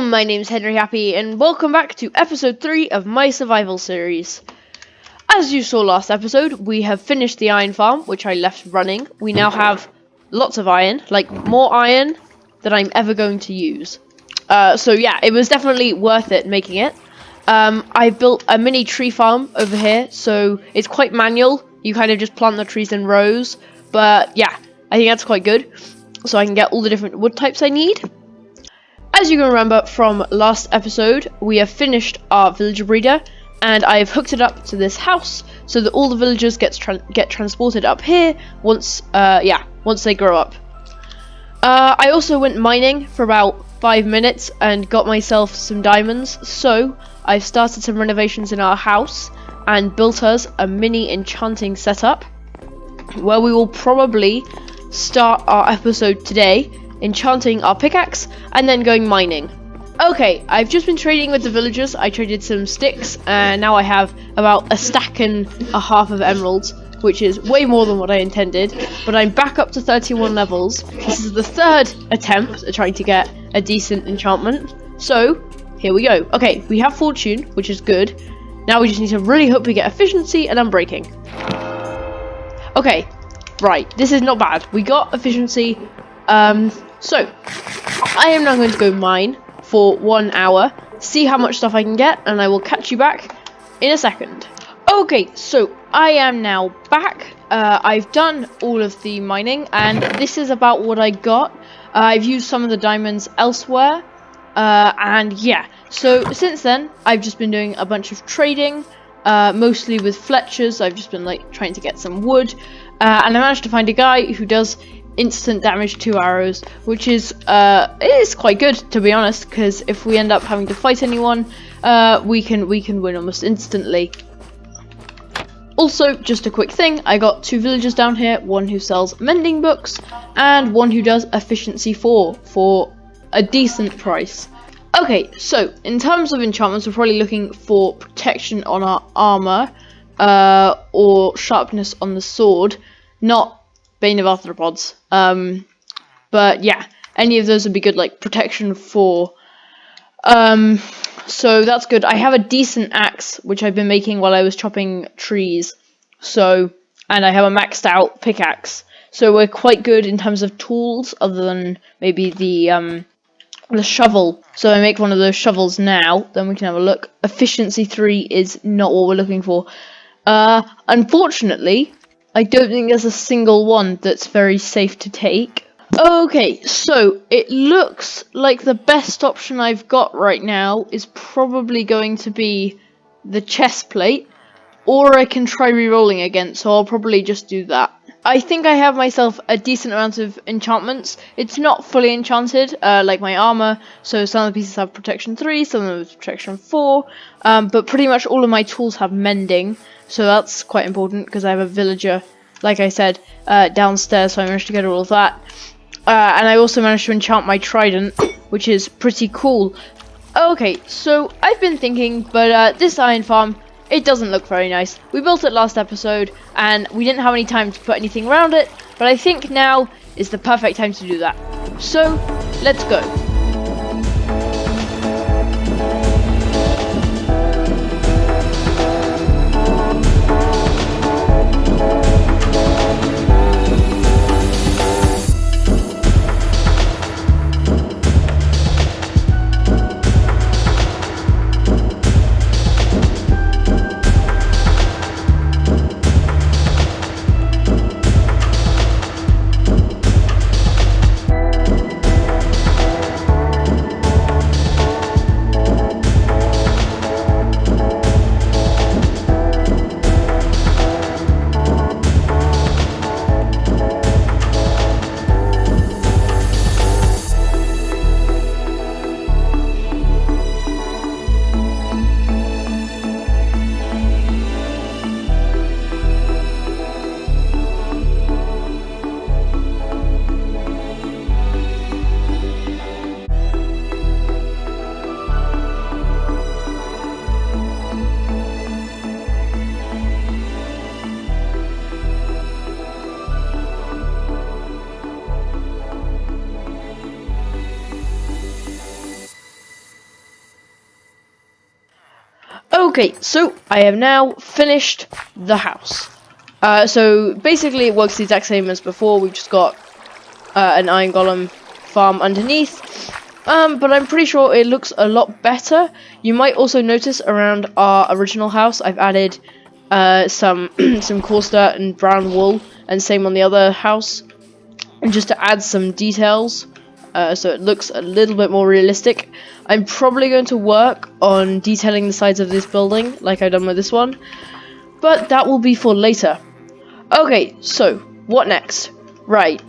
my name's Henri and welcome back to episode 3 of my survival series. As you saw last episode, we have finished the iron farm, which I left running. We now have lots of iron, like more iron than I'm ever going to use. So yeah, it was definitely worth it making it. I built a mini tree farm over here, so it's quite manual. You kind of just plant the trees in rows, but yeah, I think that's quite good. So I can get all the different wood types I need. As you can remember from last episode, we have finished our villager breeder, and I have hooked it up to this house so that all the villagers get transported up here once they grow up. I also went mining for about 5 minutes and got myself some diamonds, so I've started some renovations in our house and built us a mini enchanting setup where we will probably start our episode today enchanting our pickaxe and then going mining. Okay, I've just been trading with the villagers. I traded some sticks and now I have about a stack and a half of emeralds, which is way more than what I intended, but I'm back up to 31 levels. This is the third attempt at trying to get a decent enchantment, so here we go. Okay, we have fortune, which is good. Now we just need to really hope we get efficiency and unbreaking. Okay, right, this is not bad. We got efficiency. So I am now going to go mine for 1 hour, see how much stuff I can get, and I will catch you back in a second. Okay, so I am now back. I've done all of the mining, and this is about what I got. I've used some of the diamonds elsewhere, and yeah. So since then, I've just been doing a bunch of trading, mostly with Fletchers. I've just been like trying to get some wood, and I managed to find a guy who does instant damage 2 arrows, which is it is quite good, to be honest, because if we end up having to fight anyone, we can win almost instantly. Also, just a quick thing, I got 2 villagers down here, one who sells mending books and one who does efficiency 4 for a decent price. Okay, so in terms of enchantments, we're probably looking for protection on our armor, or sharpness on the sword, not Bane of Arthropods. But yeah, any of those would be good, like protection 4. So that's good. I have a decent axe, which I've been making while I was chopping trees. So, and I have a maxed out pickaxe. So we're quite good in terms of tools, other than maybe the shovel. So I make one of those shovels now, then we can have a look. Efficiency 3 is not what we're looking for. Unfortunately, I don't think there's a single one that's very safe to take. Okay, so it looks like the best option I've got right now is probably going to be the chest plate, or I can try re-rolling again, so I'll probably just do that. I think I have myself a decent amount of enchantments. It's not fully enchanted, like my armor, so some of the pieces have protection 3, some of them have protection 4, but pretty much all of my tools have mending, so that's quite important because I have a villager, like I said, downstairs, so I managed to get all of that. And I also managed to enchant my trident, which is pretty cool. Okay, so I've been thinking, but this iron farm, it doesn't look very nice. We built it last episode, and we didn't have any time to put anything around it, but I think now is the perfect time to do that. So, let's go. Okay, so I have now finished the house. So basically it works the exact same as before. We've just got an iron golem farm underneath. But I'm pretty sure it looks a lot better. You might also notice around our original house, I've added some some coarse dirt and brown wool, and same on the other house, and just to add some details, so it looks a little bit more realistic. I'm probably going to work on detailing the sides of this building, like I've done with this one, but that will be for later. Okay, so what next? Right.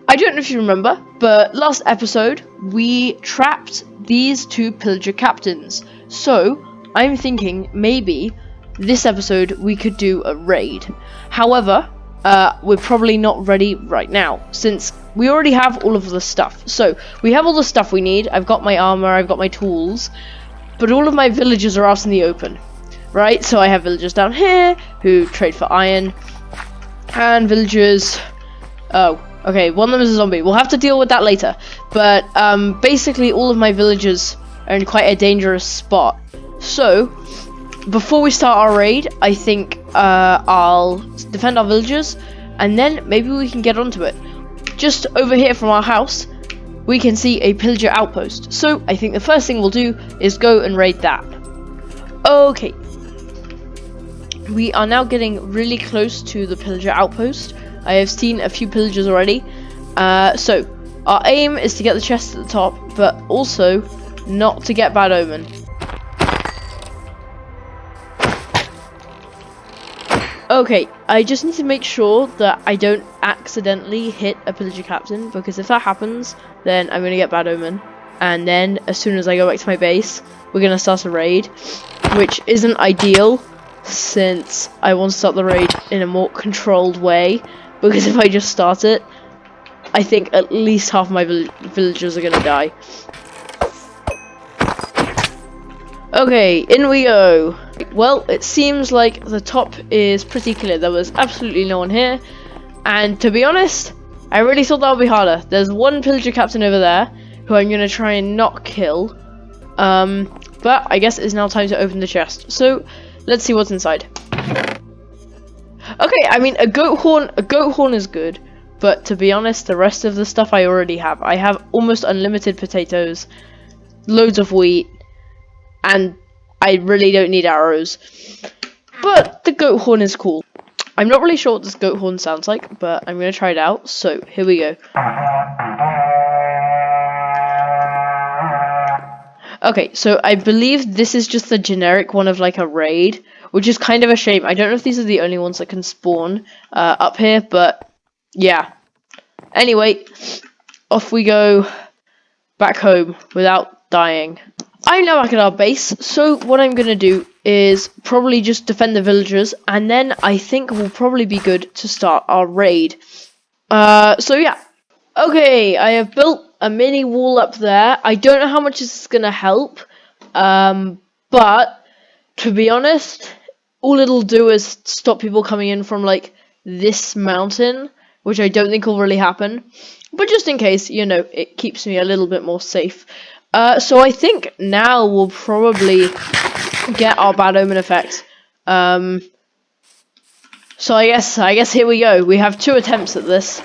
I don't know if you remember, but last episode we trapped these two pillager captains. So I'm thinking maybe this episode we could do a raid. However, we're probably not ready right now since we already have all of the stuff. So we have all the stuff we need. I've got my armor, I've got my tools, but all of my villagers are out in the open, right? So I have villagers down here who trade for iron, and villagers. Oh. Okay, one of them is a zombie. We'll have to deal with that later. But basically all of my villagers are in quite a dangerous spot. So, before we start our raid, I think I'll defend our villagers, and then maybe we can get onto it. Just over here from our house, we can see a pillager outpost. So, I think the first thing we'll do is go and raid that. Okay. We are now getting really close to the pillager outpost. I have seen a few pillagers already. So, our aim is to get the chest at the top, but also not to get bad omen. Okay, I just need to make sure that I don't accidentally hit a pillager captain, because if that happens, then I'm going to get bad omen. And then, as soon as I go back to my base, we're going to start a raid, which isn't ideal, since I want to start the raid in a more controlled way. Because if I just start it, I think at least half my villagers are gonna die. Okay, in we go. Well, it seems like the top is pretty clear. There was absolutely no one here. And to be honest, I really thought that would be harder. There's one pillager captain over there, who I'm gonna try and not kill. But I guess it's now time to open the chest. So, let's see what's inside. Okay, I mean, a goat horn is good, but to be honest, the rest of the stuff I already have. I have almost unlimited potatoes, loads of wheat, and I really don't need arrows. But the goat horn is cool. I'm not really sure what this goat horn sounds like, but I'm going to try it out, so here we go. Okay, so I believe this is just the generic one of like a raid, which is kind of a shame. I don't know if these are the only ones that can spawn up here, but yeah. Anyway, off we go back home without dying. I'm now back at our base, so what I'm going to do is probably just defend the villagers, and then I think we'll probably be good to start our raid. So yeah. Okay, I have built a mini wall up there. I don't know how much this is going to help, but to be honest, all it'll do is stop people coming in from like this mountain, which I don't think will really happen. But just in case, you know, it keeps me a little bit more safe. So I think now we'll probably get our bad omen effect. So I guess here we go. We have 2 attempts at this.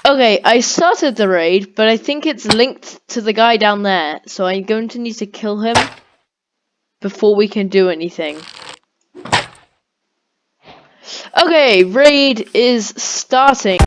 Okay, I started the raid, but I think it's linked to the guy down there, so I'm going to need to kill him before we can do anything. Okay, raid is starting.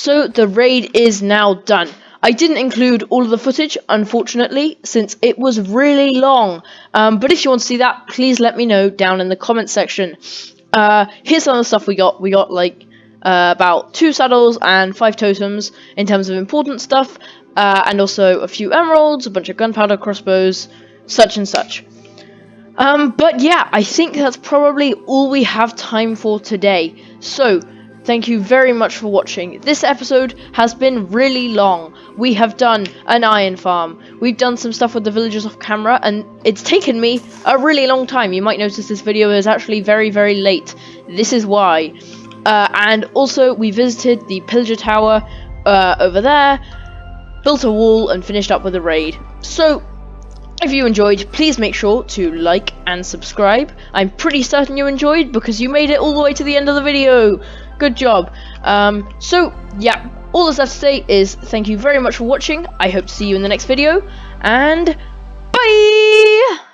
So the raid is now done. I didn't include all of the footage, unfortunately, since it was really long. But if you want to see that, please let me know down in the comment section. Here's some of the stuff we got. We got like about 2 saddles and 5 totems in terms of important stuff, and also a few emeralds, a bunch of gunpowder crossbows, such and such. But yeah, I think that's probably all we have time for today. So, thank you very much for watching. This episode has been really long. We have done an iron farm. We've done some stuff with the villagers off camera, and it's taken me a really long time. You might notice this video is actually very, very late. This is why. And also, we visited the pillager tower over there, built a wall, and finished up with a raid. So, if you enjoyed, please make sure to like and subscribe. I'm pretty certain you enjoyed because you made it all the way to the end of the video. Good job. So, yeah, all that's left to say is thank you very much for watching. I hope to see you in the next video, and bye!